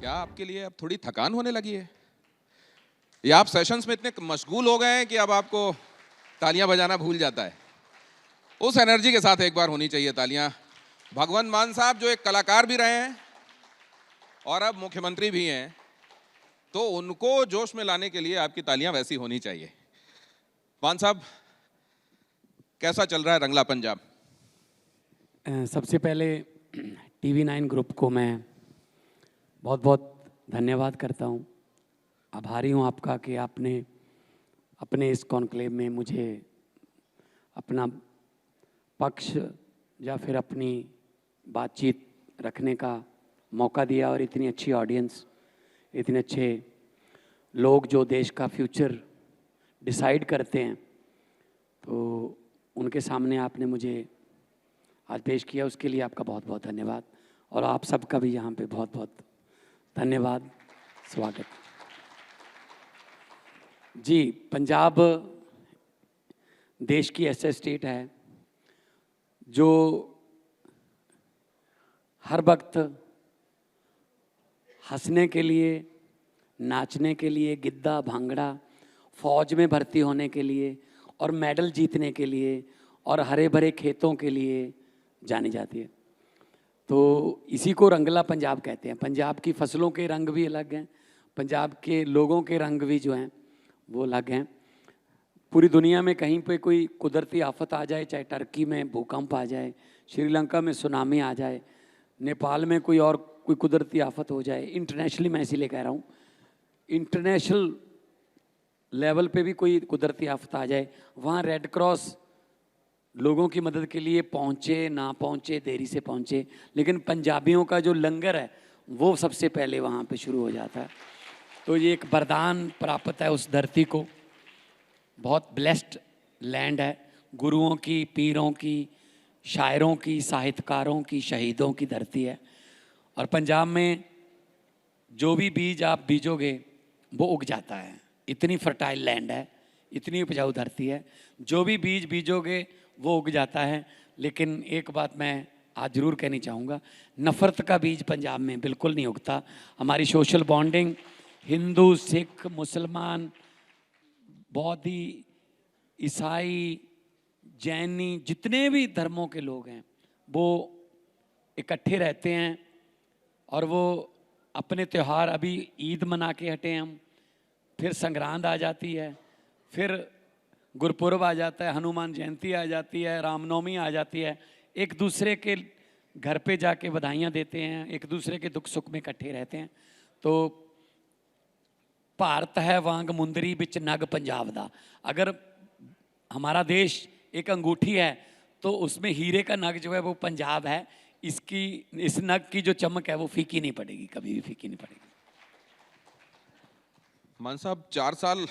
क्या आपके लिए अब थोड़ी थकान होने लगी है, या आप सेशंस में इतने मशगूल हो गए हैं कि अब आपको तालियां बजाना भूल जाता है? उस एनर्जी के साथ एक बार होनी चाहिए तालियां। भगवंत मान साहब जो एक कलाकार भी रहे हैं और अब मुख्यमंत्री भी हैं, तो उनको जोश में लाने के लिए आपकी तालियां वैसी होनी चाहिए। मान साहब, कैसा चल रहा है रंगला पंजाब? सबसे पहले TV9 ग्रुप को मैं बहुत बहुत धन्यवाद करता हूँ। आभारी हूँ आपका कि आपने अपने इस कॉन्क्लेव में मुझे अपना पक्ष या फिर अपनी बातचीत रखने का मौका दिया और इतनी अच्छी ऑडियंस, इतने अच्छे लोग जो देश का फ्यूचर डिसाइड करते हैं, तो उनके सामने आपने मुझे आज पेश किया, उसके लिए आपका बहुत बहुत धन्यवाद। और आप सबका भी यहाँ पे बहुत बहुत धन्यवाद, स्वागत। जी, पंजाब देश की ऐसा स्टेट है जो हर वक्त हंसने के लिए, नाचने के लिए, गिद्दा भांगड़ा, फौज में भर्ती होने के लिए और मेडल जीतने के लिए और हरे भरे खेतों के लिए जानी जाती है। तो इसी को रंगला पंजाब कहते हैं। पंजाब की फसलों के रंग भी अलग हैं, पंजाब के लोगों के रंग भी जो हैं वो अलग हैं। पूरी दुनिया में कहीं पे कोई कुदरती आफत आ जाए, चाहे टर्की में भूकंप आ जाए, श्रीलंका में सुनामी आ जाए, नेपाल में कोई कुदरती आफत हो जाए, इंटरनेशनली मैं इसीलिए कह रहा हूँ, इंटरनेशनल लेवल पे भी कोई कुदरती आफत आ जाए, वहाँ रेड क्रॉस लोगों की मदद के लिए पहुँचे ना पहुँचे, देरी से पहुँचे, लेकिन पंजाबियों का जो लंगर है वो सबसे पहले वहाँ पे शुरू हो जाता है। तो ये एक वरदान प्राप्त है उस धरती को। बहुत ब्लेस्ड लैंड है, गुरुओं की, पीरों की, शायरों की, साहित्यकारों की, शहीदों की धरती है। और पंजाब में जो भी बीज आप बीजोगे वो उग जाता है। इतनी फर्टाइल लैंड है, इतनी उपजाऊ धरती है, जो भी बीज बीजोगे वो उग जाता है। लेकिन एक बात मैं आज ज़रूर कहनी चाहूँगा, नफ़रत का बीज पंजाब में बिल्कुल नहीं उगता। हमारी सोशल बॉन्डिंग हिंदू, सिख, मुसलमान, बौद्धी, ईसाई, जैनी, जितने भी धर्मों के लोग हैं वो इकट्ठे रहते हैं। और वो अपने त्यौहार, अभी ईद मना के हटे हम, फिर संक्रांत आ जाती है, फिर गुरपुरब आ जाता है, हनुमान जयंती आ जाती है, रामनवमी आ जाती है, एक दूसरे के घर पे जाके बधाइयाँ देते हैं, एक दूसरे के दुख सुख में इकट्ठे रहते हैं। तो भारत है वांग मुंदरी बिच नग पंजाब दा। अगर हमारा देश एक अंगूठी है तो उसमें हीरे का नग जो है वो पंजाब है। इस नग की जो चमक है वो फीकी नहीं पड़ेगी, कभी भी फीकी नहीं पड़ेगी। मान साहब, 4 साल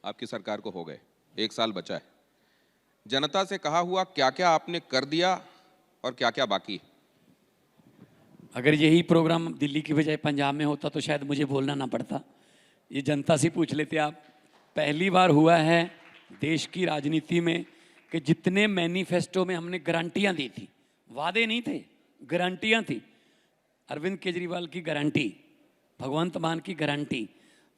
आपकी सरकार को हो गए, 1 साल बचा है। जनता से कहा हुआ क्या क्या आपने कर दिया और क्या क्या बाकी? अगर यही प्रोग्राम दिल्ली की बजाय पंजाब में होता तो शायद मुझे बोलना ना पड़ता। ये जनता से पूछ लेते आप। पहली बार हुआ है देश की राजनीति में कि जितने मैनिफेस्टो में हमने गारंटियां दी थी, वादे नहीं थे, गारंटियां थी। अरविंद केजरीवाल की गारंटी, भगवंत मान की गारंटी,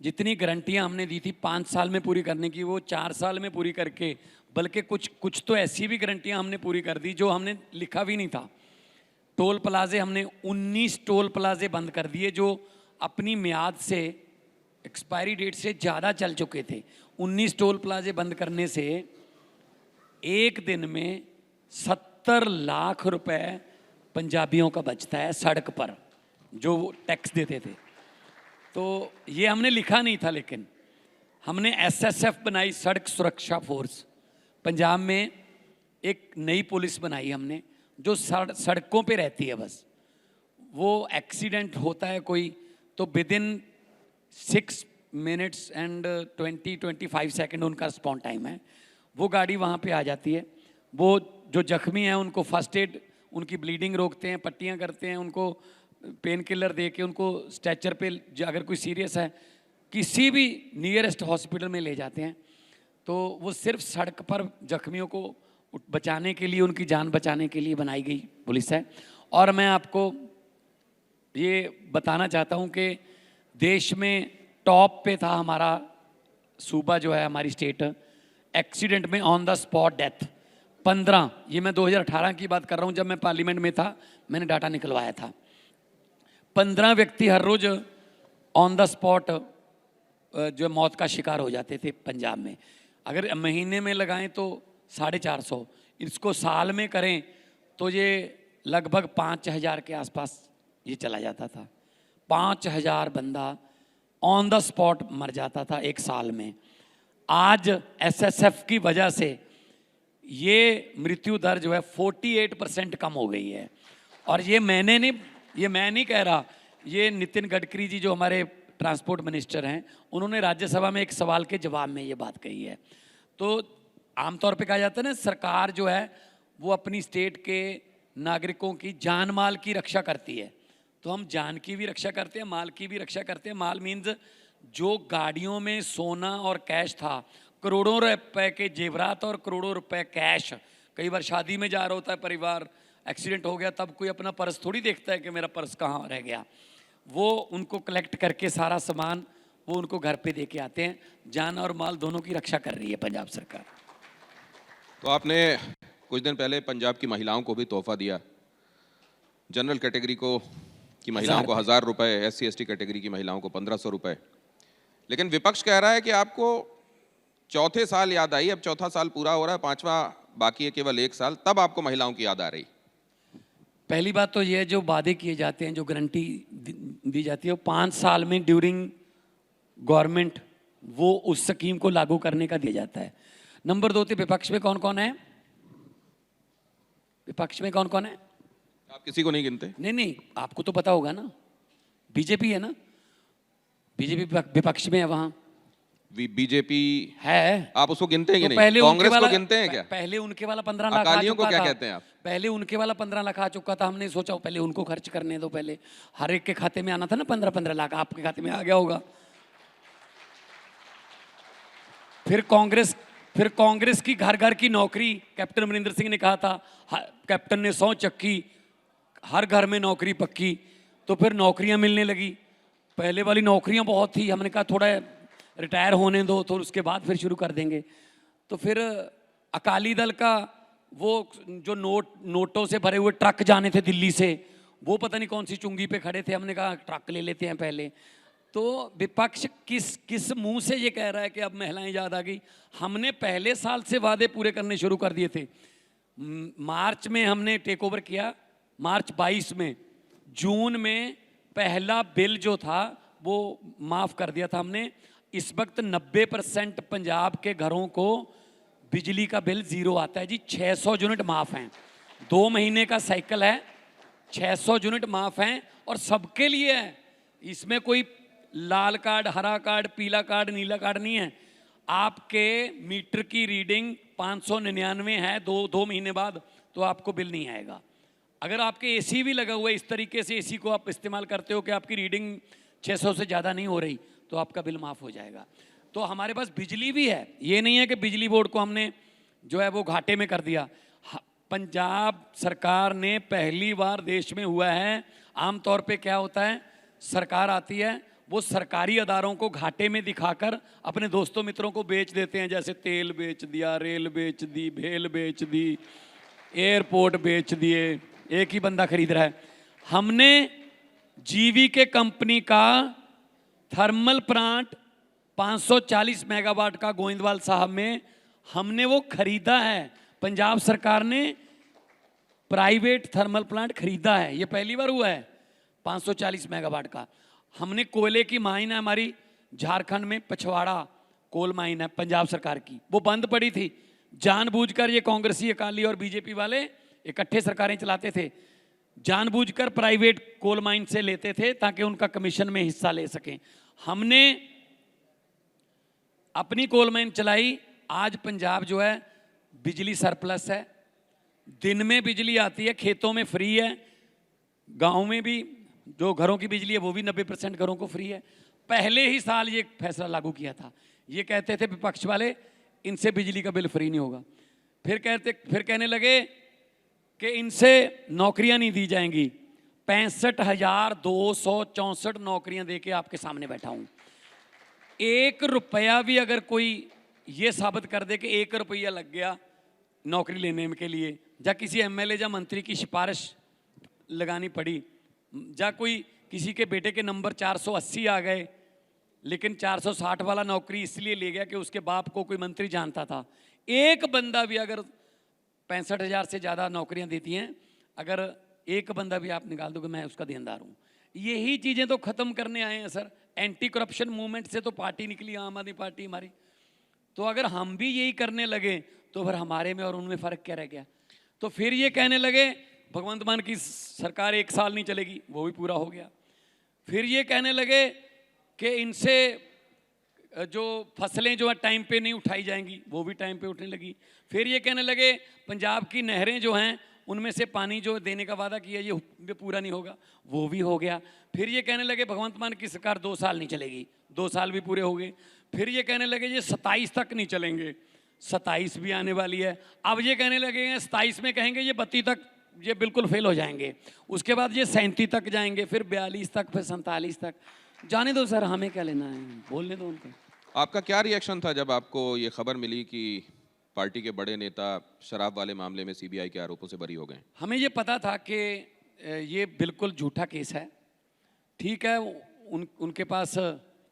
जितनी गारंटियां हमने दी थी 5 साल में पूरी करने की, वो 4 साल में पूरी करके, बल्कि कुछ तो ऐसी भी गारंटियां हमने पूरी कर दी जो हमने लिखा भी नहीं था। टोल प्लाजे, हमने 19 टोल प्लाजे बंद कर दिए जो अपनी मियाद से, एक्सपायरी डेट से ज़्यादा चल चुके थे। 19 टोल प्लाजे बंद करने से एक दिन में 70 लाख रुपए पंजाबियों का बचता है सड़क पर, जो वो टैक्स देते थे। तो ये हमने लिखा नहीं था, लेकिन हमने SSF बनाई, सड़क सुरक्षा फोर्स। पंजाब में एक नई पुलिस बनाई हमने जो सड़कों पे रहती है। बस वो एक्सीडेंट होता है कोई तो विदिन 6 मिनट्स एंड 20-25 सेकेंड उनका रिस्पॉन्स टाइम है। वो गाड़ी वहाँ पे आ जाती है, वो जो जख्मी हैं उनको फर्स्ट एड, उनकी ब्लीडिंग रोकते हैं, पट्टियाँ करते हैं, उनको पेन किलर दे के उनको स्ट्रेचर पे, अगर कोई सीरियस है किसी भी नियरेस्ट हॉस्पिटल में ले जाते हैं। तो वो सिर्फ सड़क पर जख्मियों को बचाने के लिए, उनकी जान बचाने के लिए बनाई गई पुलिस है। और मैं आपको ये बताना चाहता हूँ कि देश में टॉप पे था हमारा सूबा जो है, हमारी स्टेट, एक्सीडेंट में ऑन द स्पॉट डेथ 15। ये मैं 2018 की बात कर रहा हूँ, जब मैं पार्लियामेंट में था, मैंने डाटा निकलवाया था। 15 व्यक्ति हर रोज ऑन द स्पॉट जो मौत का शिकार हो जाते थे पंजाब में। अगर महीने में लगाएं तो 450, इसको साल में करें तो ये लगभग 5000 के आसपास ये चला जाता था। 5000 बंदा ऑन द स्पॉट मर जाता था एक साल में। आज एसएसएफ की वजह से ये मृत्यु दर जो है 48% कम हो गई है। और ये मैं नहीं कह रहा, ये नितिन गडकरी जी जो हमारे ट्रांसपोर्ट मिनिस्टर हैं, उन्होंने राज्यसभा में एक सवाल के जवाब में ये बात कही है। तो आमतौर पे कहा जाता है ना, सरकार जो है वो अपनी स्टेट के नागरिकों की जान माल की रक्षा करती है। तो हम जान की भी रक्षा करते हैं, माल की भी रक्षा करते हैं। माल मीन्स जो गाड़ियों में सोना और कैश था, करोड़ों रुपए के जेवरात और करोड़ों रुपए कैश। कई बार शादी में जा रहा होता है परिवार, एक्सीडेंट हो गया, तब कोई अपना पर्स थोड़ी देखता है कि मेरा पर्स कहाँ रह गया। वो उनको कलेक्ट करके सारा सामान वो उनको घर पे दे के आते हैं। जान और माल दोनों की रक्षा कर रही है पंजाब सरकार। तो आपने कुछ दिन पहले पंजाब की महिलाओं को भी तोहफा दिया। जनरल कैटेगरी को की महिलाओं को 1000 रुपए, SC ST कैटेगरी की महिलाओं को 1500 रुपए। लेकिन विपक्ष कह रहा है कि आपको चौथे साल याद आई, अब चौथा साल पूरा हो रहा है, पांचवा बाकी है, केवल 1 साल, तब आपको महिलाओं की याद आ रही। पहली बात तो ये, जो वादे किए जाते हैं, जो गारंटी दी जाती है, वो 5 साल में ड्यूरिंग गवर्नमेंट वो उस स्कीम को लागू करने का दिया जाता है। नंबर 2 पे विपक्ष में कौन कौन है? विपक्ष में कौन कौन है? आप किसी को नहीं गिनते? नहीं, आपको तो पता होगा ना, बीजेपी है ना, बीजेपी विपक्ष में है, वहां बीजेपी है। आप उसको गिनते हैं कि तो नहीं? कांग्रेस को गिनते हैं क्या? पहले उनके वाला 15 लाख अकालियों को क्या कहते हैं आप? पहले उनके वाला 15 लाख आ चुका था। हमने सोचा पहले उनको खर्च करने दो, पहले हर एक के खाते में आना था ना 15-15 लाख। आपके खाते में आ गया होगा। फिर कांग्रेस की घर घर की नौकरी, कैप्टन अमरिंदर सिंह ने कहा था, कैप्टन ने 100 चक्की, हर घर में नौकरी पक्की। तो फिर नौकरियां मिलने लगी। पहले वाली नौकरियां बहुत थी, हमने कहा थोड़ा रिटायर होने दो, तो उसके बाद फिर शुरू कर देंगे। तो फिर अकाली दल का वो जो नोटों से भरे हुए ट्रक जाने थे दिल्ली से, वो पता नहीं कौन सी चुंगी पे खड़े थे, हमने कहा ट्रक ले लेते हैं पहले। तो विपक्ष किस मुंह से ये कह रहा है कि अब महिलाएं याद आ गई? हमने पहले साल से वादे पूरे करने शुरू कर दिए थे। मार्च में हमने टेक ओवर किया, मार्च 22 में। जून में पहला बिल जो था वो माफ कर दिया था हमने। इस वक्त 90% पंजाब के घरों को बिजली का बिल 0 आता है जी। 600 यूनिट माफ हैं, 2 महीने का साइकिल है, 600 यूनिट माफ हैं और सबके लिए है। इसमें कोई लाल कार्ड, हरा कार्ड, पीला कार्ड, नीला कार्ड नहीं है। आपके मीटर की रीडिंग 599 है 2 महीने बाद, तो आपको बिल नहीं आएगा। अगर आपके एसी भी लगा हुआ है, इस तरीके से एसी को आप इस्तेमाल करते हो कि आपकी रीडिंग 600 से ज़्यादा नहीं हो रही, तो आपका बिल माफ़ हो जाएगा। तो हमारे पास बिजली भी है, ये नहीं है कि बिजली बोर्ड को हमने जो है वो घाटे में कर दिया। पंजाब सरकार ने पहली बार देश में हुआ है, आमतौर पे क्या होता है, सरकार आती है, वो सरकारी अदारों को घाटे में दिखाकर अपने दोस्तों मित्रों को बेच देते हैं। जैसे तेल बेच दिया, रेल बेच दी, भेल बेच दी, एयरपोर्ट बेच दिए, एक ही बंदा खरीद रहा है। हमने जीवीके कंपनी का थर्मल प्लांट 540 मेगावाट का गोविंदवाल साहब में हमने वो खरीदा है। पंजाब सरकार ने प्राइवेट थर्मल प्लांट खरीदा है, ये पहली बार हुआ है 540 मेगावाट का। हमने कोयले की माइन है हमारी झारखंड में, पछवाड़ा कोल माइन है पंजाब सरकार की, वो बंद पड़ी थी। जानबूझकर ये कांग्रेसी, अकाली और बीजेपी वाले इकट्ठे सरकारें चलाते थे, जानबूझकर प्राइवेट कोल माइन से लेते थे ताकि उनका कमीशन में हिस्सा ले सकें। हमने अपनी कोल माइन चलाई। आज पंजाब जो है बिजली सरप्लस है, दिन में बिजली आती है, खेतों में फ्री है, गांव में भी जो घरों की बिजली है वो भी 90% घरों को फ्री है। पहले ही साल ये फैसला लागू किया था। ये कहते थे विपक्ष वाले इनसे बिजली का बिल फ्री नहीं होगा। फिर कहने लगे कि इनसे नौकरियां नहीं दी जाएंगी। 65,264 नौकरियां देके आपके सामने बैठा हूं। 1 रुपया भी अगर कोई ये साबित कर दे कि 1 रुपया लग गया नौकरी लेने के लिए, या किसी एमएलए या मंत्री की सिफारिश लगानी पड़ी, या कोई किसी के बेटे के नंबर 480 आ गए लेकिन 460 वाला नौकरी इसलिए ले गया कि उसके बाप को कोई मंत्री जानता था, एक बंदा भी अगर 65,000 से ज़्यादा नौकरियां देती हैं, अगर एक बंदा भी आप निकाल दो कि मैं उसका देनदार हूँ, यही चीज़ें तो ख़त्म करने आए हैं सर। एंटी करप्शन मूवमेंट से तो पार्टी निकली, आम आदमी पार्टी हमारी। तो अगर हम भी यही करने लगे तो फिर हमारे में और उनमें फ़र्क क्या रह गया? तो फिर ये कहने लगे भगवंत मान की सरकार 1 साल नहीं चलेगी, वो भी पूरा हो गया। फिर ये कहने लगे कि इनसे जो फसलें जो है टाइम पे नहीं उठाई जाएंगी, वो भी टाइम पे उठने लगी। फिर ये कहने लगे पंजाब की नहरें जो हैं उनमें से पानी जो देने का वादा किया ये पूरा नहीं होगा, वो भी हो गया। फिर ये कहने लगे भगवंत मान की सरकार 2 साल नहीं चलेगी, 2 साल भी पूरे हो गए। फिर ये कहने लगे ये 27 तक नहीं चलेंगे, 27 भी आने वाली है। अब ये कहने लगे हैं 27 में कहेंगे ये 32 तक ये बिल्कुल फेल हो जाएंगे, उसके बाद ये 37 तक जाएंगे, फिर 42 तक, फिर 47 तक। जाने दो सर, हमें क्या लेना है, बोलने दो उनको। आपका क्या रिएक्शन था जब आपको ये खबर मिली कि पार्टी के बड़े नेता शराब वाले मामले में सीबीआई के आरोपों से बरी हो गए? हमें ये पता था कि ये बिल्कुल झूठा केस है। ठीक है, उनके पास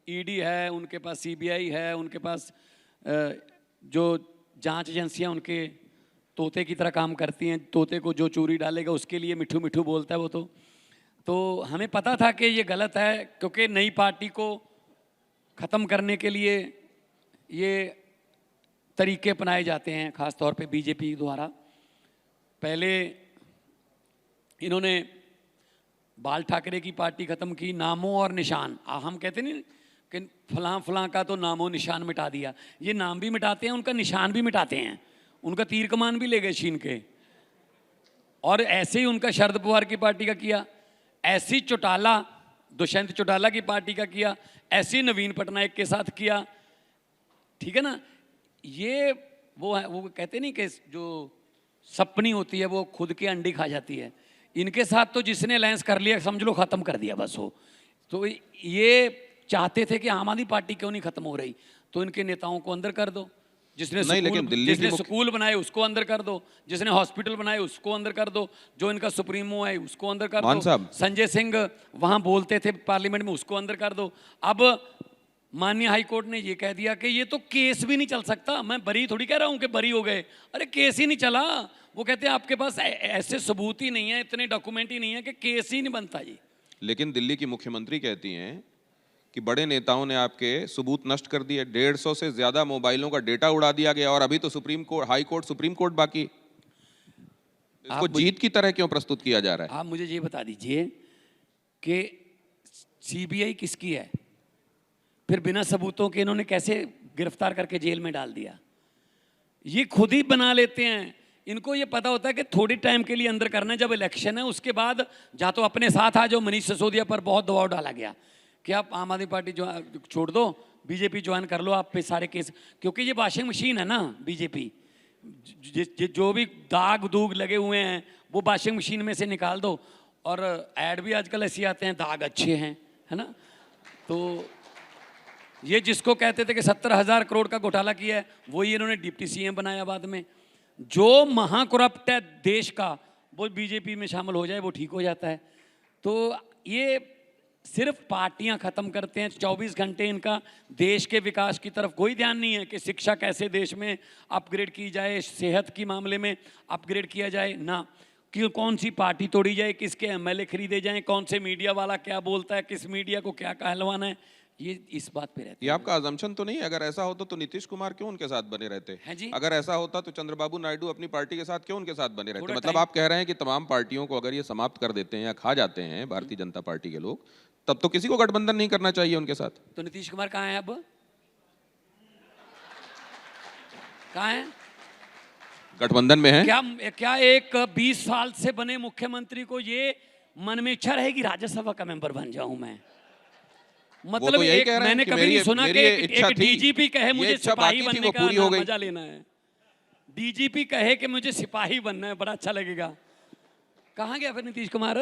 ईडी है, उनके पास सीबीआई है, उनके पास जो जांच एजेंसियां उनके तोते की तरह काम करती हैं, तोते को जो चूरी डालेगा उसके लिए मिठू मिठू बोलता है वो। तो हमें पता था कि ये गलत है, क्योंकि नई पार्टी को ख़त्म करने के लिए ये तरीके अपनाए जाते हैं, ख़ास तौर पे बीजेपी द्वारा। पहले इन्होंने बाल ठाकरे की पार्टी ख़त्म की, नामों और निशान। हम कहते नहीं कि फलां फलां का तो नामों निशान मिटा दिया, ये नाम भी मिटाते हैं, उनका निशान भी मिटाते हैं, उनका तीर कमान भी ले गए छीन के। और ऐसे ही उनका शरद पवार की पार्टी का किया, ऐसी चौटाला दुष्यंत चौटाला की पार्टी का किया, ऐसे नवीन पटनायक के साथ किया। ठीक है ना, ये वो है, वो कहते नहीं कि जो सपनी होती है वो खुद के अंडी खा जाती है। इनके साथ तो जिसने अलायंस कर लिया समझ लो ख़त्म कर दिया बस हो। तो ये चाहते थे कि आम आदमी पार्टी क्यों नहीं ख़त्म हो रही, तो इनके नेताओं को अंदर कर दो, जिसने स्कूल बनाए उसको अंदर कर दो, जिसने हॉस्पिटल बनाए उसको अंदर कर दो, जो इनका सुप्रीमो है उसको अंदर कर दो, संजय सिंह वहां बोलते थे पार्लियामेंट में उसको अंदर कर दो। अब माननीय हाई कोर्ट ने ये कह दिया कि ये तो केस भी नहीं चल सकता। मैं बरी थोड़ी कह रहा हूं कि बरी हो गए, अरे केस ही नहीं चला। वो कहते हैं आपके पास ऐसे सबूत ही नहीं है, इतने डॉक्यूमेंट ही नहीं है कि केस ही नहीं बनता जी। लेकिन दिल्ली की मुख्यमंत्री कहती हैं कि बड़े नेताओं ने आपके सबूत नष्ट कर दिए, 150 से ज्यादा मोबाइलों का डेटा उड़ा दिया गया, और अभी तो हाई कोर्ट सुप्रीम कोर्ट बाकी। इसको जीत की तरह क्यों प्रस्तुत किया जा रहा है? आप मुझे ये बता दीजिए कि सीबीआई किसकी है, फिर बिना सबूतों के इन्होंने कैसे गिरफ्तार करके जेल में डाल दिया? ये खुद ही बना लेते हैं। इनको ये पता होता है कि थोड़ी टाइम के लिए अंदर करना है, जब इलेक्शन है उसके बाद जा तो अपने साथ आ जाओ। मनीष सिसोदिया पर बहुत दबाव डाला गया कि आप आम आदमी पार्टी जो छोड़ दो, बीजेपी ज्वाइन कर लो, आप पे सारे केस। क्योंकि ये वॉशिंग मशीन है ना बीजेपी, जो भी दाग दूग लगे हुए हैं वो वॉशिंग मशीन में से निकाल दो। और ऐड भी आजकल ऐसे आते हैं, दाग अच्छे हैं, है ना। तो ये जिसको कहते थे कि 70,000 करोड़ का घोटाला किया है, वही इन्होंने डिप्टी सीएम बनाया बाद में। जो महाकरप्ट है देश का वो बीजेपी में शामिल हो जाए वो ठीक हो जाता है। तो ये सिर्फ पार्टियां ख़त्म करते हैं, 24 घंटे इनका देश के विकास की तरफ कोई ध्यान नहीं है कि शिक्षा कैसे देश में अपग्रेड की जाए, सेहत की मामले में अपग्रेड किया जाए ना, कि कौन सी पार्टी तोड़ी जाए, किसके एमएलए खरीदे जाएं, कौन से मीडिया वाला क्या बोलता है, किस मीडिया को क्या कहलवाना है, ये इस बात पे रहता है। ये आपका अजम्पशन तो नहीं? अगर ऐसा होता तो नीतीश कुमार क्यों उनके साथ बने रहते हैं जी? अगर ऐसा होता तो चंद्रबाबू नायडू अपनी पार्टी के साथ क्यों उनके साथ बने रहते? मतलब आप कह रहे हैं कि तमाम पार्टियों को अगर ये समाप्त कर देते हैं या खा जाते हैं भारतीय जनता पार्टी के लोग, तब तो किसी को गठबंधन नहीं करना चाहिए उनके साथ। तो नीतीश कुमार कहाँ है? अब कहाँ है? गठबंधन में है क्या एक 20 साल से बने मुख्यमंत्री को ये मन में इच्छा रहेगी राज्यसभा का मेंबर बन जाऊं मैं? मतलब एक मैंने कभी नहीं सुना कि एक डीजीपी कहे मुझे सिपाही बनने का मजा लेना है। डीजीपी कहे कि मुझे सिपाही बनना है, बड़ा अच्छा लगेगा। कहाँ गया फिर नीतीश कुमार?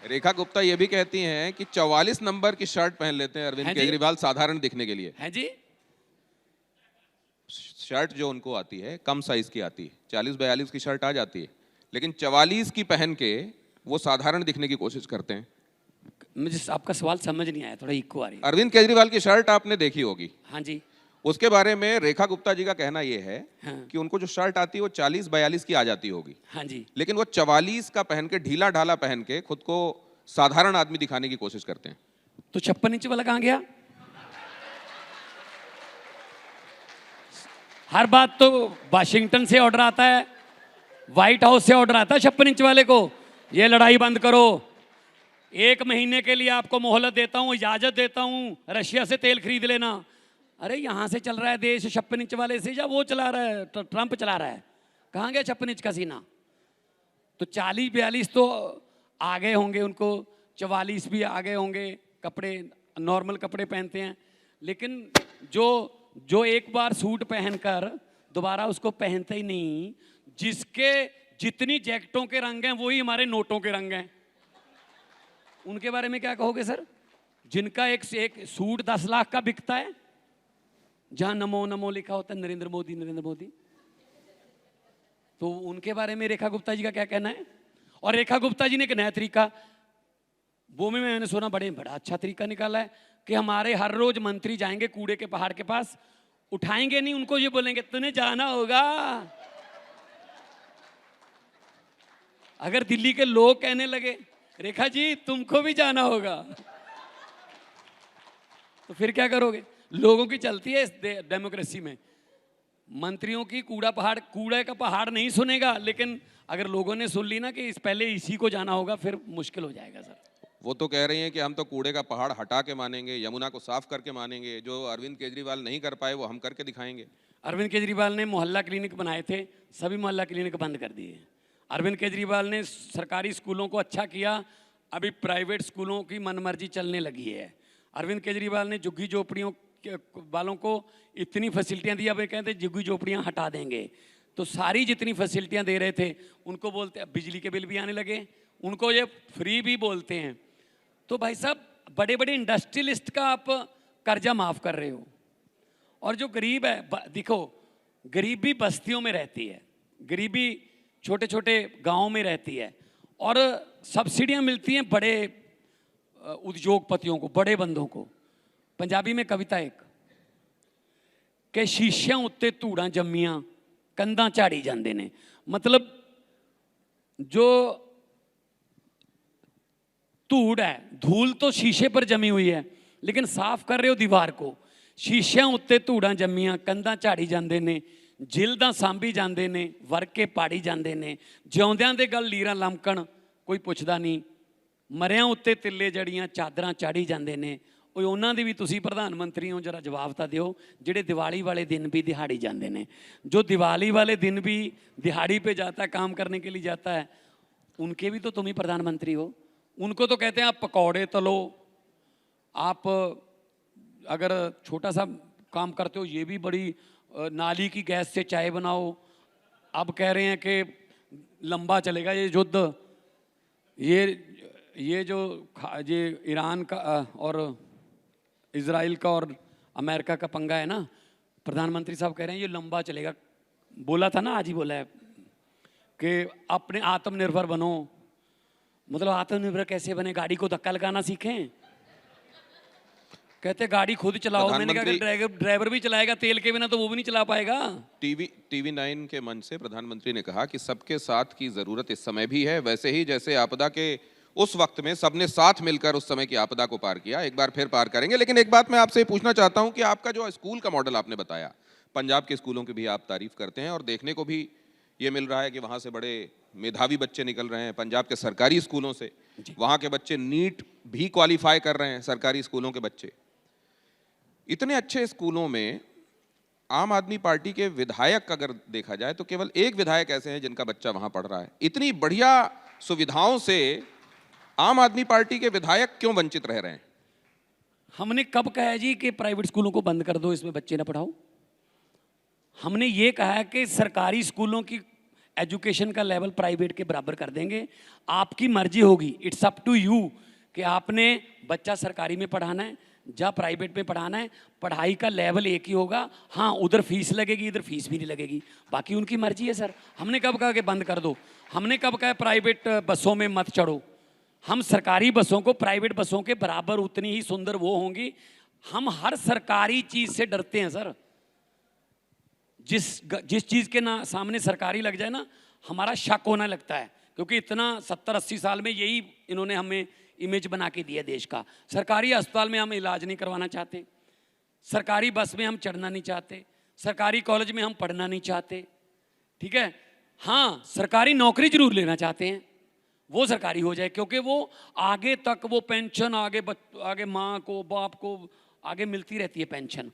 रेखा गुप्ता ये भी कहती हैं कि 44 नंबर की शर्ट पहन लेते हैं अरविंद हैं जी? केजरीवाल साधारण दिखने के लिए। हैं जी? शर्ट जो उनको आती है कम साइज की आती है, 40-42 की शर्ट आ जाती है, लेकिन 44 की पहन के वो साधारण दिखने की कोशिश करते हैं। मुझे आपका सवाल समझ नहीं आया, थोड़ा इको आ रही है। अरविंद केजरीवाल की शर्ट आपने देखी होगी, हाँ जी। उसके बारे में रेखा गुप्ता जी का कहना यह है हाँ। कि उनको जो शर्ट आती है वो 40-42 की आ जाती होगी, हाँ जी। लेकिन वो 44 का पहन के ढीला ढाला पहन के खुद को साधारण आदमी दिखाने की कोशिश करते हैं। तो 56 इंच वाला कहाँ गया? हर बात तो वाशिंगटन से ऑर्डर आता है, व्हाइट हाउस से ऑर्डर आता है 56 इंच वाले को, ये लड़ाई बंद करो, 1 महीने के लिए आपको मोहलत देता हूं, इजाजत देता हूं, रशिया से तेल खरीद लेना। अरे यहां से चल रहा है देश 56 इंच वाले से, या वो चला रहा है, ट्रंप चला रहा है? कहां गया 56 इंच का सीना? तो 40-42 तो आ गए होंगे, उनको 44 भी आ गए होंगे, कपड़े नॉर्मल कपड़े पहनते हैं। लेकिन जो एक बार सूट पहनकर दोबारा उसको पहनते ही नहीं, जिसके जितनी जैकेटों के रंग हैं वही हमारे नोटों के रंग हैं, उनके बारे में क्या कहोगे सर? जिनका एक सूट 10 लाख का बिकता है, जहां नमो नमो लिखा होता है, नरेंद्र मोदी नरेंद्र मोदी, तो उनके बारे में रेखा गुप्ता जी का क्या कहना है? और रेखा गुप्ता जी ने एक नया तरीका, वो में मैंने सुना बड़ा अच्छा तरीका निकाला है कि हमारे हर रोज मंत्री जाएंगे कूड़े के पहाड़ के पास, उठाएंगे नहीं उनको, ये बोलेंगे तुम्हें जाना होगा। अगर दिल्ली के लोग कहने लगे रेखा जी तुमको भी जाना होगा, तो फिर क्या करोगे? लोगों की चलती है इस डेमोक्रेसी में, मंत्रियों की कूड़े का पहाड़ नहीं सुनेगा, लेकिन अगर लोगों ने सुन ली ना कि पहले इसी को जाना होगा, फिर मुश्किल हो जाएगा सर। वो तो कह रही हैं कि हम तो कूड़े का पहाड़ हटा के मानेंगे, यमुना को साफ करके मानेंगे, जो अरविंद केजरीवाल नहीं कर पाए वो हम करके दिखाएंगे। अरविंद केजरीवाल ने मोहल्ला क्लिनिक बनाए थे, सभी मोहल्ला क्लिनिक बंद कर दिए। अरविंद केजरीवाल ने सरकारी स्कूलों को अच्छा किया, अभी प्राइवेट स्कूलों की मनमर्जी चलने लगी है। अरविंद केजरीवाल ने झुग्गी झोपड़ियों वालों को इतनी फैसिलिटियां दी, अब कहते हैं झुग्गी झोपड़ियां हटा देंगे। तो सारी जितनी फैसिलिटियां दे रहे थे उनको बोलते, बिजली के बिल भी आने लगे, उनको ये फ्री भी बोलते हैं। तो भाई साहब, बड़े बड़े इंडस्ट्रियलिस्ट का आप कर्जा माफ कर रहे हो, और जो गरीब है, देखो गरीबी बस्तियों में रहती है, गरीबी छोटे छोटे गांवों में रहती है, और सब्सिडियां मिलती हैं बड़े उद्योगपतियों को, बड़े बंदों को। पंजाबी में कविता एक कि शीशियां उत्ते धूड़ां जम्मियां कंधां झाड़ी जांदे ने, मतलब जो धूड़ है, धूल तो शीशे पर जमी हुई है, लेकिन साफ कर रहे हो दीवार को। शीशियां उत्ते धूड़ां जम्मियां कंधां झाड़ी जांदे ने, जिल्दां सांभी जांदे ने, वर के पाड़ी जांदे ने, जिउंदियां दे गल लीरां लमकण कोई पुछदा नहीं, मरियां उत्ते तिल्ले जड़ियां चादरां चाड़ी जांदे ने। ਉਹਨਾਂ ਦੀ ਵੀ ਤੁਸੀਂ ਪ੍ਰਧਾਨ ਮੰਤਰੀ ਹੋ, जरा जवाब ਤਾਂ ਦਿਓ, ਜਿਹੜੇ दिवाली वाले दिन भी दिहाड़ी जाते हैं, जो दिवाली वाले दिन भी दिहाड़ी पे जाता है, काम करने के लिए जाता है, उनके भी तो तुम ही प्रधानमंत्री हो। उनको तो कहते हैं आप पकौड़े तलो, आप अगर छोटा सा काम करते हो, ये भी बड़ी नाली की गैस से चाय बनाओ। अब कह रहे हैं कि लंबा चलेगा ये युद्ध, ये जो ये ईरान का और इजराइल का और अमेरिका का पंगा है ना, प्रधानमंत्री साहब कह रहे हैं ये लंबा चलेगा। बोला था ना, आज ही बोला है कि अपने आत्मनिर्भर बनो। मतलब आत्मनिर्भर कैसे बने? गाड़ी को धक्का लगाना सीखें। कहते गाड़ी खुद चलाओ। मैंने कहा ड्राइवर भी चलाएगा तेल के बिना तो वो भी नहीं चला पाएगा। टीवी 9 के मंच से प्रधानमंत्री ने कहा कि सबके साथ की जरूरत इस समय भी है, वैसे ही जैसे आपदा के उस वक्त में सबने साथ मिलकर उस समय की आपदा को पार किया, एक बार फिर पार करेंगे। लेकिन एक बात मैं आपसे पूछना चाहता हूं कि आपका जो स्कूल का मॉडल आपने बताया, पंजाब के स्कूलों की भी आप तारीफ करते हैं, और देखने को भी ये मिल रहा है कि वहां से बड़े मेधावी बच्चे निकल रहे हैं पंजाब के सरकारी स्कूलों से। वहां के बच्चे नीट भी क्वालिफाई कर रहे हैं, सरकारी स्कूलों के बच्चे। इतने अच्छे स्कूलों में आम आदमी पार्टी के विधायक अगर देखा जाए तो केवल एक विधायक ऐसे हैं जिनका बच्चा वहां पढ़ रहा है। इतनी बढ़िया सुविधाओं से आम आदमी पार्टी के विधायक क्यों वंचित रह रहे हैं? हमने कब कहा है जी कि प्राइवेट स्कूलों को बंद कर दो, इसमें बच्चे ना पढ़ाओ? हमने ये कहा है कि सरकारी स्कूलों की एजुकेशन का लेवल प्राइवेट के बराबर कर देंगे। आपकी मर्जी होगी, इट्स अप टू यू कि आपने बच्चा सरकारी में पढ़ाना है या प्राइवेट में पढ़ाना है। पढ़ाई का लेवल एक ही होगा। हाँ, उधर फीस लगेगी, इधर फीस भी नहीं लगेगी, बाकी उनकी मर्जी है सर। हमने कब कहा कि बंद कर दो? हमने कब कहा प्राइवेट बसों में मत चढ़ो? हम सरकारी बसों को प्राइवेट बसों के बराबर उतनी ही सुंदर वो होंगी। हम हर सरकारी चीज से डरते हैं सर। जिस चीज के ना सामने सरकारी लग जाए ना, हमारा शक होने लगता है, क्योंकि इतना 70-80 साल में यही इन्होंने हमें इमेज बना के दिया देश का। सरकारी अस्पताल में हम इलाज नहीं करवाना चाहते, सरकारी बस में हम चढ़ना नहीं चाहते, सरकारी कॉलेज में हम पढ़ना नहीं चाहते, ठीक है। हाँ, सरकारी नौकरी जरूर लेना चाहते हैं, वो सरकारी हो जाए, क्योंकि वो आगे तक वो पेंशन आगे माँ को बाप को आगे मिलती रहती है पेंशन,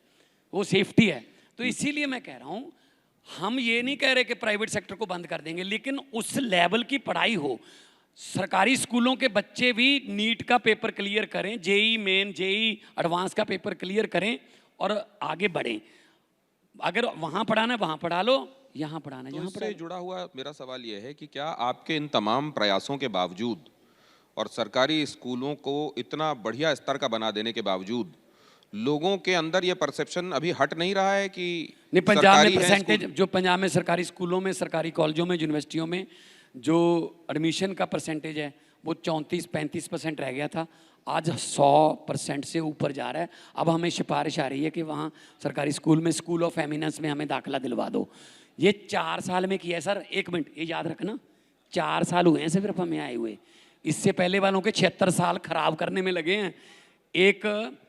वो सेफ्टी है। तो इसीलिए मैं कह रहा हूँ, हम ये नहीं कह रहे कि प्राइवेट सेक्टर को बंद कर देंगे, लेकिन उस लेवल की पढ़ाई हो। सरकारी स्कूलों के बच्चे भी नीट का पेपर क्लियर करें, जेई मेन, जेई एडवांस का पेपर क्लियर करें और आगे बढ़ें। अगर वहाँ पढ़ाना है वहाँ पढ़ा लो, यहाँ पढ़ाना है यहाँ पढ़ा लो। जुड़ा हुआ मेरा सवाल यह है कि क्या आपके इन तमाम प्रयासों के बावजूद और सरकारी स्कूलों को इतना बढ़िया स्तर का बना देने के बावजूद लोगों के अंदर ये परसेप्शन अभी हट नहीं रहा है कि नहीं, पंजाब में परसेंटेज जो पंजाब में सरकारी स्कूलों में, सरकारी कॉलेजों में, यूनिवर्सिटियों में जो एडमिशन का परसेंटेज है वो 34-35% रह गया था, आज 100% से ऊपर जा रहा है। अब हमें सिफारिश आ रही है कि वहाँ सरकारी स्कूल में, स्कूल ऑफ एमिनेंस में हमें दाखिला दिलवा दो। ये 4 साल में किया है सर। 1 मिनट ये याद रखना, 4 साल हुए हैं सिर्फ हमें आए हुए। इससे पहले वालों के 76 साल खराब करने में लगे हैं। एक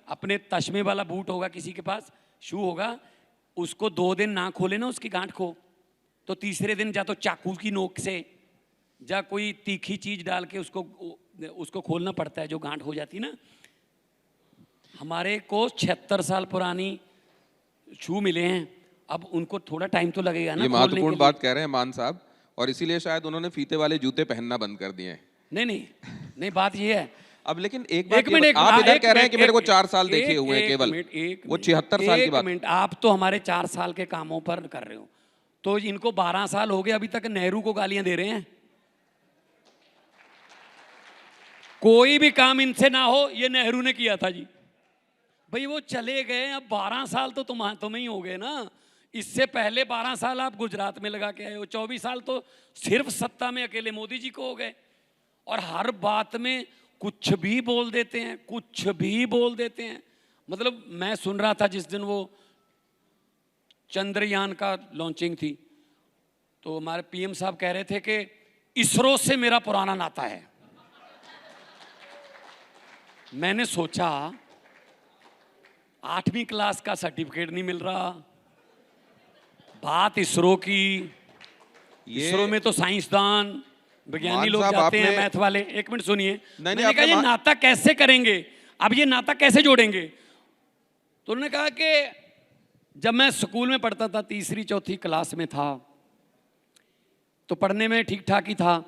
अपने तश्मे वाला बूट होगा किसी के पास, शू होगा, उसको 2 दिन ना खोले ना उसकी गांठ को, तो तीसरे दिन या तो चाकू की नोक से या कोई तीखी चीज डाल के उसको खोलना पड़ता है, जो गांठ हो जाती ना। हमारे को 76 साल पुरानी शू मिले हैं, अब उनको थोड़ा टाइम तो लगेगा ना। ये महत्वपूर्ण बात कह रहे हैं मान साहब, और इसीलिए शायद उन्होंने फीते वाले जूते पहनना बंद कर दिए हैं। नहीं, बात ये है। अब लेकिन आप इधर कह रहे हैं कि मेरे को 4 साल देखे हुए हैं केवल, वो 76 साल की बात। आप तो हमारे 4 साल के कामों पर कर रहे हो, तो इनको 12 साल हो गए, अभी तक नेहरू को गालियां दे रहे हैं। कोई भी काम इनसे ना हो, ये नेहरू ने किया था जी। भाई वो चले गए, अब 12 साल तो तुम्हें ही हो गए ना। इससे पहले 12 साल आप गुजरात में लगा के आए हो, 24 साल तो सिर्फ सत्ता में अकेले मोदी जी को हो गए। और हर बात में कुछ भी बोल देते हैं, कुछ भी बोल देते हैं। मतलब मैं सुन रहा था जिस दिन वो चंद्रयान का लॉन्चिंग थी, तो हमारे पीएम साहब कह रहे थे कि इसरो से मेरा पुराना नाता है। मैंने सोचा 8वीं क्लास का सर्टिफिकेट नहीं मिल रहा, बात इसरो की। इसरो में तो साइंसदान विज्ञानी लोग जाते हैं, मैथ वाले। 1 मिनट सुनिए, मैंने कहा ये नाता कैसे करेंगे, अब ये नाता कैसे जोड़ेंगे? तो उन्होंने कहा कि जब मैं स्कूल में पढ़ता था, 3री-4थी क्लास में था, तो पढ़ने में ठीक ठाक ही था,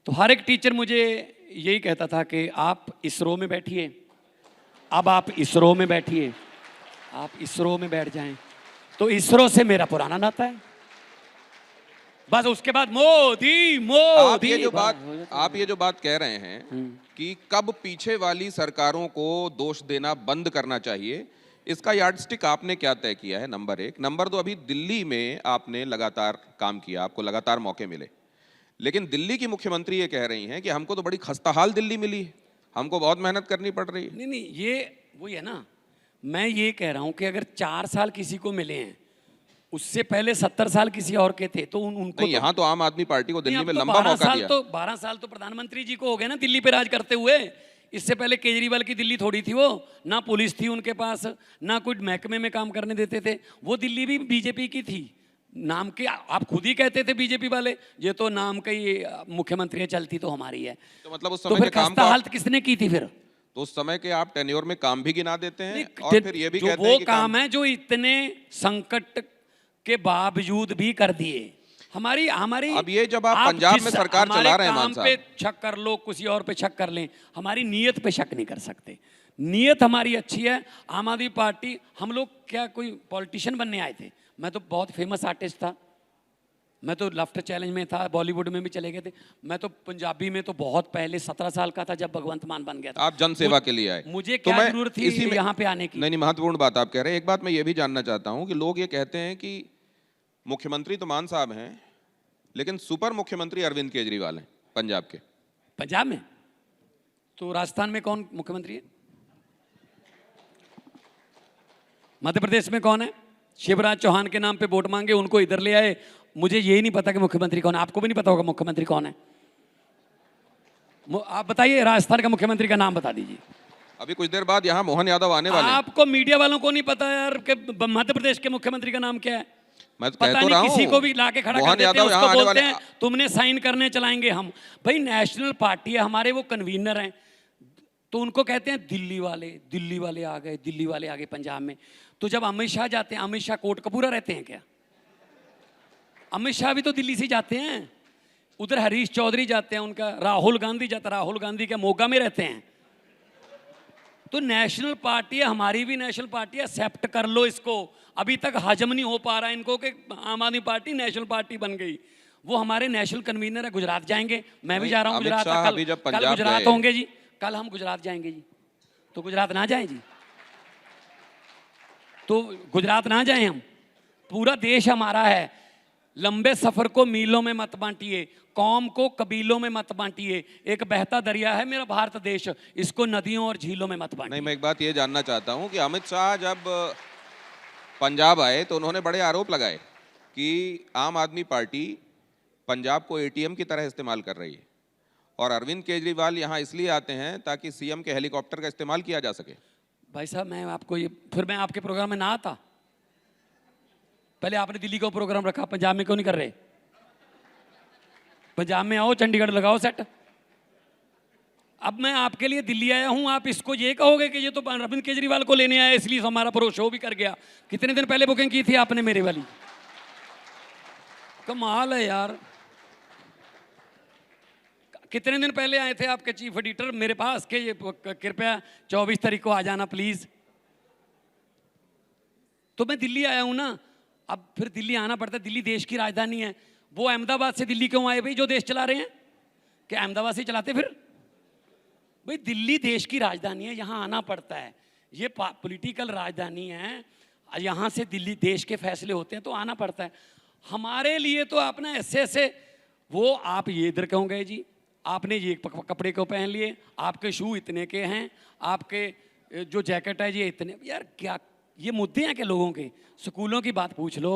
तो हर एक टीचर मुझे यही कहता था कि आप इसरो में बैठिए, अब आप इसरो में बैठिए, आप इसरो में बैठ जाएं। तो इसरो से मेरा पुराना नाता है। बस उसके बाद मोदी मोदी। आप ये जो बात कह रहे हैं कि कब पीछे वाली सरकारों को दोष देना बंद करना चाहिए, इसका यार्डस्टिक आपने क्या तय किया है? नंबर 1। नंबर 2, अभी दिल्ली में आपने लगातार काम किया, आपको लगातार मौके मिले, लेकिन दिल्ली की मुख्यमंत्री ये कह रही हैं कि हमको तो बड़ी खस्ताहाल दिल्ली मिली है, हमको बहुत मेहनत करनी पड़ रही है। नहीं, ये वही है ना। मैं ये कह रहा हूं कि अगर 4 साल किसी को मिले हैं, उससे पहले 70 साल किसी और के थे, तो उनको नहीं, यहाँ तो आम आदमी पार्टी को दिल्ली में लंबा मौका दिया। 12 साल तो प्रधानमंत्री जी को हो गए ना दिल्ली पे राज करते हुए। इससे पहले केजरीवाल की दिल्ली थोड़ी थी वो, ना पुलिस थी उनके पास, ना कोई महकमे में काम करने देते थे। वो दिल्ली भी बीजेपी की थी, नाम के आप खुद ही कहते थे बीजेपी वाले, ये तो नाम का ही मुख्यमंत्री चलती तो हमारी है। तो मतलब उस तो समय फिर के काम खस्ता हालत किसने की थी फिर? तो उस समय के आप टेन्योर में काम भी गिना देते हैं और फिर ये भी कहते हैं वो काम है जो इतने संकट के बावजूद भी कर दिए। हमारी अब ये जब आप पंजाब में सरकार चला रहे हैं, मान साहब, पे शक कर लो, किसी और पे शक कर लें, हमारी नीयत पे शक नहीं कर सकते। नीयत हमारी अच्छी है। आम आदमी पार्टी, हम लोग क्या कोई पॉलिटिशियन बनने आए थे? मैं तो बहुत फेमस आर्टिस्ट था, मैं तो लाफ्टर चैलेंज में था, बॉलीवुड में भी चले गए थे। मैं तो पंजाबी में तो बहुत पहले 17 साल का था जब भगवंत मान बन गया था। आप जन सेवा के लिए आए। मुझे तो क्या मैं जरूरत थी इसी में यहाँ पे आने की? नहीं, महत्वपूर्ण बात आप कह रहे हैं। एक बात मैं ये भी जानना चाहता हूं कि लोग ये कहते हैं कि मुख्यमंत्री तो मान साहब हैं, लेकिन सुपर मुख्यमंत्री अरविंद केजरीवाल हैं पंजाब के। पंजाब में तो राजस्थान में कौन मुख्यमंत्री है? मध्य प्रदेश में कौन है? शिवराज चौहान के नाम पे वोट मांगे, उनको इधर ले आए। मुझे यही नहीं पता कि मुख्यमंत्री कौन है। आपको भी नहीं पता होगा मुख्यमंत्री कौन है? आप बताइए, राजस्थान का मुख्यमंत्री का नाम बता दीजिए। अभी कुछ देर बाद यहाँ मोहन यादव आने वाले हैं। आपको मीडिया वालों को नहीं पता यार कि मध्य प्रदेश के मुख्यमंत्री का नाम क्या है? मैं तो पता कह तो नहीं, रहा किसी हूं, को भी लाके खड़ा कर मोहन देते हैं, यादव यहाँ उसको आने बोलते वाले। हैं तुमने साइन करने चलाएंगे हम। भाई नेशनल पार्टी है हमारे, वो कन्वीनर हैं, तो उनको कहते हैं दिल्ली वाले। दिल्ली वाले आ गए, दिल्ली वाले आ गए पंजाब में। तो जब अमित शाह जाते हैं, अमित शाह कोटकपूरा रहते हैं क्या? अमित शाह भी तो दिल्ली से जाते हैं। उधर हरीश चौधरी जाते हैं, उनका राहुल गांधी जाता है, राहुल गांधी के मोगा में रहते हैं। तो नेशनल पार्टी है हमारी, भी नेशनल पार्टी है, एक्सेप्ट कर लो इसको। अभी तक हजम नहीं हो पा रहा है इनको कि आम आदमी पार्टी नेशनल पार्टी बन गई। वो हमारे नेशनल कन्वीनर है, गुजरात जाएंगे, मैं भी जा रहा हूँ अमित गुजरात। शाह अभी जब कल पंजाब गुजरात गए। होंगे जी, कल हम गुजरात जाएंगे जी। तो गुजरात ना जाएं जी, तो गुजरात ना जाएं हम। पूरा देश हमारा है। लंबे सफर को मीलों में मत बांटिए, कौम को कबीलों में मत बांटिए। एक बहता दरिया है मेरा भारत देश, इसको नदियों और झीलों में मत बांटिए। नहीं, मैं एक बात ये जानना चाहता हूं कि अमित शाह जब पंजाब आए तो उन्होंने बड़े आरोप लगाए कि आम आदमी पार्टी पंजाब को एटीएम की तरह इस्तेमाल कर रही है, और अरविंद केजरीवाल यहाँ इसलिए आते हैं ताकि सीएम के हेलीकॉप्टर का इस्तेमाल किया जा सके। भाई साहब, मैं आपको ये, फिर मैं आपके प्रोग्राम में ना आता। पहले आपने दिल्ली का प्रोग्राम रखा, पंजाब में क्यों नहीं कर रहे? पंजाब में आओ, चंडीगढ़ लगाओ सेट। अब मैं आपके लिए दिल्ली आया हूं, आप इसको ये कहोगे कि ये तो अरविंद केजरीवाल को लेने आया इसलिए हमारा प्रो शो भी कर गया। कितने दिन पहले बुकिंग की थी आपने मेरे वाली? कमाल है यार। कितने दिन पहले आए थे आपके चीफ एडिटर मेरे पास कि ये कृपया 24 तारीख को आ जाना प्लीज। तो मैं दिल्ली आया हूं ना, अब फिर दिल्ली आना पड़ता है, दिल्ली देश की राजधानी है। वो अहमदाबाद से दिल्ली क्यों आए भाई, जो देश चला रहे हैं? कि अहमदाबाद से चलाते फिर? भाई दिल्ली देश की राजधानी है, यहाँ आना पड़ता है। ये पॉलिटिकल राजधानी है, यहाँ से दिल्ली देश के फैसले होते हैं तो आना पड़ता है। हमारे लिए तो आप ना ऐसे ऐसे, वो आप ये इधर क्यों गए जी, आपने ये कपड़े को पहन लिए, आपके शू इतने के हैं, आपके जो जैकेट है ये इतने। यार क्या ये मुद्दे हैं कि लोगों के? स्कूलों की बात पूछ लो।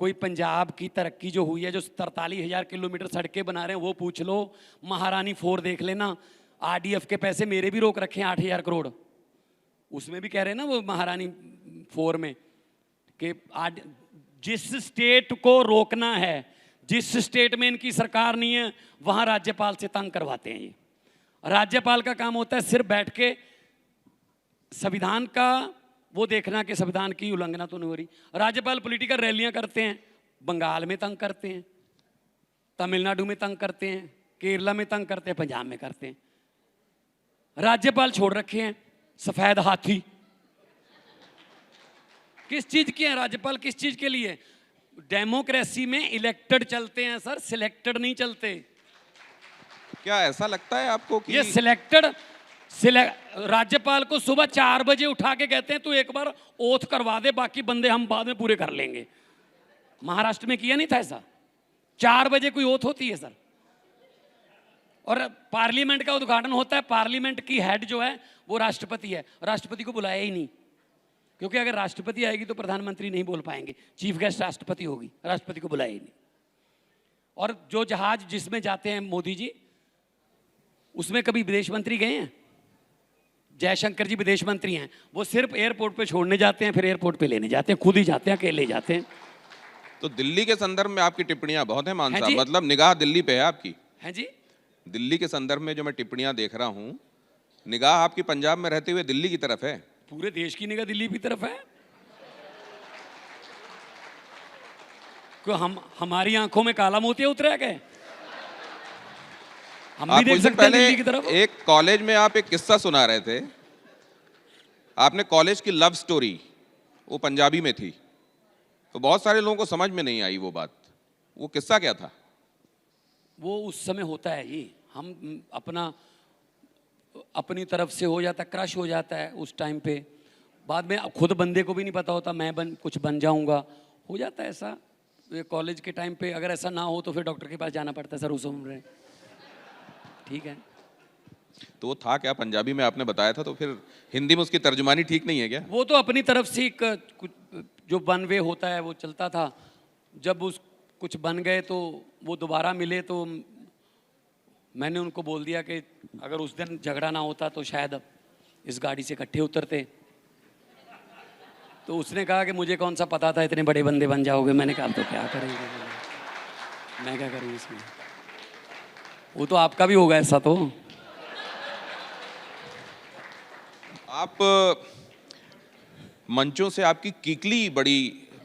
कोई पंजाब की तरक्की जो हुई है, जो 43,000 किलोमीटर सड़कें बना रहे हैं, वो पूछ लो। महारानी 4 देख लेना, आरडीएफ के पैसे मेरे भी रोक रखे हैं 8,000 करोड़। उसमें भी कह रहे हैं ना वो महारानी 4 में कि जिस स्टेट को रोकना है, जिस स्टेट में इनकी सरकार नहीं है, वहां राज्यपाल से तंग करवाते हैं। ये राज्यपाल का काम होता है सिर्फ बैठ के संविधान का वो देखना कि संविधान की उल्लंघना तो नहीं हो रही। राज्यपाल पॉलिटिकल रैलियां करते हैं, बंगाल में तंग करते हैं, तमिलनाडु में तंग करते हैं, केरला में तंग करते हैं, पंजाब में करते हैं। राज्यपाल छोड़ रखे हैं सफेद हाथी। किस चीज के हैं राज्यपाल, किस चीज के लिए? डेमोक्रेसी में इलेक्टेड चलते हैं सर, सिलेक्टेड नहीं चलते। क्या ऐसा लगता है आपको कि ये सिलेक्टेड राज्यपाल को सुबह 4 बजे उठा के कहते हैं तू एक बार ओथ करवा दे, बाकी बंदे हम बाद में पूरे कर लेंगे। महाराष्ट्र में किया नहीं था ऐसा? 4 बजे कोई ओथ होती है सर? और पार्लियामेंट का उद्घाटन होता है, पार्लियामेंट की हेड जो है वो राष्ट्रपति है, राष्ट्रपति को बुलाया ही नहीं, क्योंकि अगर राष्ट्रपति आएगी तो प्रधानमंत्री नहीं बोल पाएंगे, चीफ गेस्ट राष्ट्रपति होगी, राष्ट्रपति को बुलाया ही नहीं। और जो जहाज जिसमें जाते हैं मोदी जी, उसमें कभी विदेश मंत्री गए हैं? जयशंकर जी विदेश मंत्री हैं, वो सिर्फ एयरपोर्ट पे छोड़ने जाते हैं, फिर एयरपोर्ट पे लेने जाते हैं, खुद ही जाते हैं, अकेले जाते हैं। तो दिल्ली के संदर्भ में आपकी टिप्पणियां बहुत हैं मान है साहब, जी? मतलब निगाह दिल्ली पे है आपकी। हैं जी? दिल्ली के संदर्भ में जो मैं टिप्पणियां देख रहा हूं, निगाह आपकी पंजाब में रहते हुए दिल्ली की तरफ है। पूरे देश की निगाह दिल्ली की तरफ है। हमारी आंखों में काला मोतिया उतरा गए, हम भी देख सकते हैं दिल्ली की तरफ। एक कॉलेज में आप एक किस्सा सुना रहे थे, आपने कॉलेज की लव स्टोरी वो पंजाबी में थी, तो बहुत सारे लोगों को समझ में नहीं आई वो बात। वो किस्सा क्या था? वो उस समय होता है ये, हम अपनी तरफ से हो जाता, क्रश हो जाता है उस टाइम पे। बाद में खुद बंदे को भी नहीं पता होता मैं कुछ बन जाऊंगा, हो जाता है ऐसा। कॉलेज के टाइम पे अगर ऐसा ना हो तो फिर डॉक्टर के पास जाना पड़ता है, सर उस उम्र में। ठीक है। तो वो था क्या? पंजाबी में आपने बताया था, तो फिर हिंदी में उसकी तर्जुमानी ठीक नहीं है क्या? वो तो अपनी तरफ से एक जो वन वे होता है वो चलता था। जब उस कुछ बन गए तो वो दोबारा मिले तो मैंने उनको बोल दिया कि अगर उस दिन झगड़ा ना होता तो शायद इस गाड़ी से इकट्ठे उतरते। तो उसने कहा कि मुझे कौन सा पता था इतने बड़े बंदे बन जाओगे। मैंने कहा तो क्या करेंगे, मैं क्या करूँ इसमें, वो तो आपका भी होगा ऐसा। तो आप मंचों से आपकी किकली बड़ी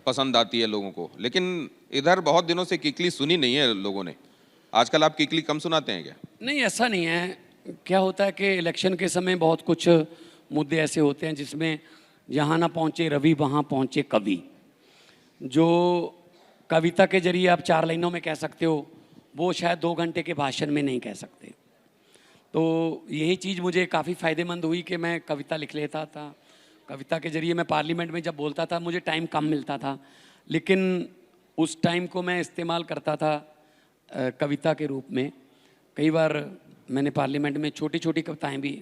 पसंद आती है लोगों को, लेकिन इधर बहुत दिनों से किकली सुनी नहीं है लोगों ने। आजकल आप किकली कम सुनाते हैं क्या? नहीं, ऐसा नहीं है। क्या होता है कि इलेक्शन के समय बहुत कुछ मुद्दे ऐसे होते हैं जिसमें यहाँ ना पहुँचे रवि वहाँ पहुँचे कवि। जो कविता के जरिए आप 4 लाइनों में कह सकते हो वो शायद 2 घंटे के भाषण में नहीं कह सकते। तो यही चीज़ मुझे काफ़ी फ़ायदेमंद हुई कि मैं कविता लिख लेता था। कविता के जरिए मैं पार्लियामेंट में जब बोलता था मुझे टाइम कम मिलता था, लेकिन उस टाइम को मैं इस्तेमाल करता था कविता के रूप में। कई बार मैंने पार्लियामेंट में छोटी छोटी कविताएं भी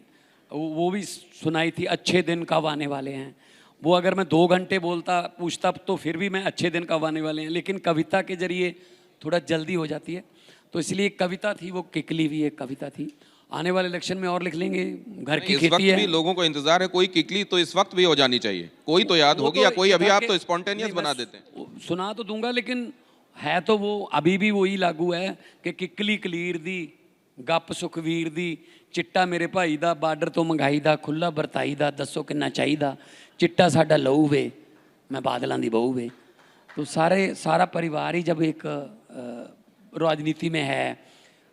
वो भी सुनाई थी। अच्छे दिन कब आने वाले हैं, वो अगर मैं 2 घंटे पूछता तो फिर भी मैं अच्छे दिन कब आने वाले हैं, लेकिन कविता के जरिए थोड़ा जल्दी हो जाती है। तो इसलिए एक कविता थी, वो किकली भी एक कविता थी। आने वाले इलेक्शन में और लिख लेंगे। घर की इस वक्त खेती है, भी लोगों को इंतजार है, कोई किकली तो इस वक्त भी हो जानी चाहिए। कोई तो याद होगी, या कोई अभी आप तो स्पॉन्टेनियस बना देते हैं। सुना तो दूंगा, लेकिन है तो वो अभी भी वही लागू है कि किकली कलीर दी गप सुखवीर दी चिट्टा मेरे भाई दा बार्डर तो मंगाई दा खुला बरताई दा दसो किन्ना चाहिदा चिट्टा साडा लहू वे मैं बादलों दी बहू वे। तो सारा परिवार ही जब एक राजनीति में है,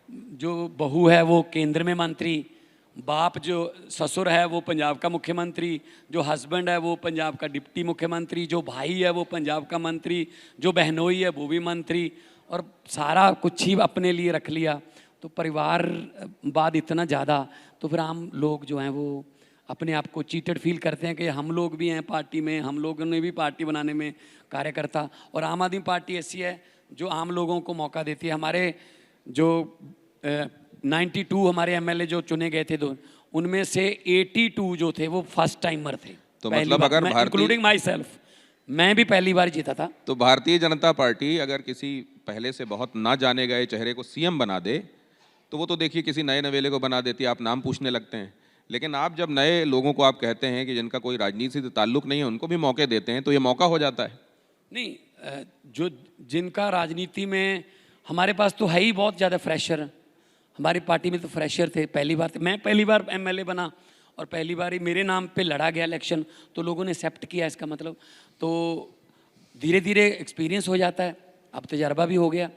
जो बहू है वो केंद्र में मंत्री, बाप जो ससुर है वो पंजाब का मुख्यमंत्री, जो हस्बैंड है वो पंजाब का डिप्टी मुख्यमंत्री, जो भाई है वो पंजाब का मंत्री, जो बहनोई है वो भी मंत्री, और सारा कुछ ही अपने लिए रख लिया। तो परिवार बाद इतना ज़्यादा, तो फिर आम लोग जो हैं वो अपने आप को चीटेड फील करते हैं कि हम लोग भी हैं पार्टी में, हम लोगों ने भी पार्टी बनाने में कार्यकर्ता। और आम आदमी पार्टी ऐसी है जो आम लोगों को मौका देती है। हमारे जो 92 हमारे एमएलए जो चुने गए थे उनमें से 82 जो थे वो फर्स्ट टाइमर थे। तो मतलब अगर इंक्लूडिंग माई सेल्फ, मैं भी पहली बार जीता था। तो भारतीय जनता पार्टी अगर किसी पहले से बहुत ना जाने गए चेहरे को सीएम बना दे तो वो तो देखिए किसी नए नवेले को बना देती है, आप नाम पूछने लगते हैं। लेकिन आप जब नए लोगों को आप कहते हैं कि जिनका कोई राजनीति से ताल्लुक नहीं है उनको भी मौके देते हैं, तो ये मौका हो जाता है। नहीं, जो जिनका राजनीति में, हमारे पास तो है ही बहुत ज़्यादा फ्रेशर। हमारी पार्टी में तो फ्रेशर थे। पहली बार मैं पहली बार एमएलए बना और पहली बार ही मेरे नाम पे लड़ा गया इलेक्शन, तो लोगों ने एक्सेप्ट किया। इसका मतलब तो धीरे धीरे एक्सपीरियंस हो जाता है। अब तजर्बा भी हो गया।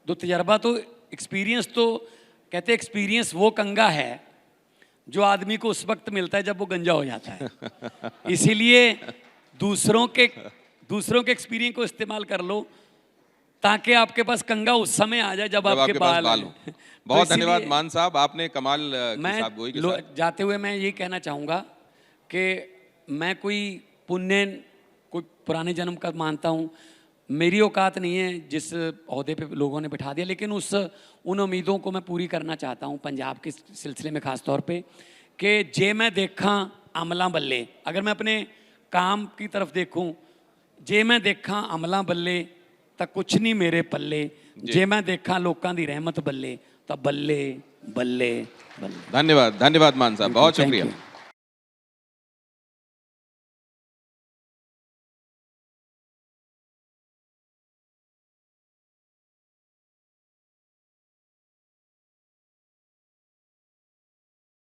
तो तजर्बा तो एक्सपीरियंस तो कहते एक्सपीरियंस वो कंगा है जो आदमी को उस वक्त मिलता है जब वो गंजा हो जाता है। इसीलिए दूसरों के एक्सपीरियंस को इस्तेमाल कर लो ताकि आपके पास कंगा उस समय आ जाए जब आपके बाल हो। बहुत धन्यवाद मान साहब, आपने कमाल मैं जाते हुए मैं ये कहना चाहूँगा कि मैं कोई पुण्य कोई पुराने जन्म का मानता हूँ। मेरी औकात नहीं है जिस ओहदे पे लोगों ने बिठा दिया, लेकिन उन उम्मीदों को मैं पूरी करना चाहता हूँ पंजाब के सिलसिले में ख़ास तौर पे कि जे मैं देखा अमला बल्ले, अगर मैं अपने काम की तरफ देखूँ, जे मैं देखा अमला बल्ले तो कुछ नहीं मेरे पल्ले, जे मैं देखा लोगों की रहमत बल्ले तो बल्ले बल्ले बल्ले। धन्यवाद मान साहब, बहुत शुक्रिया।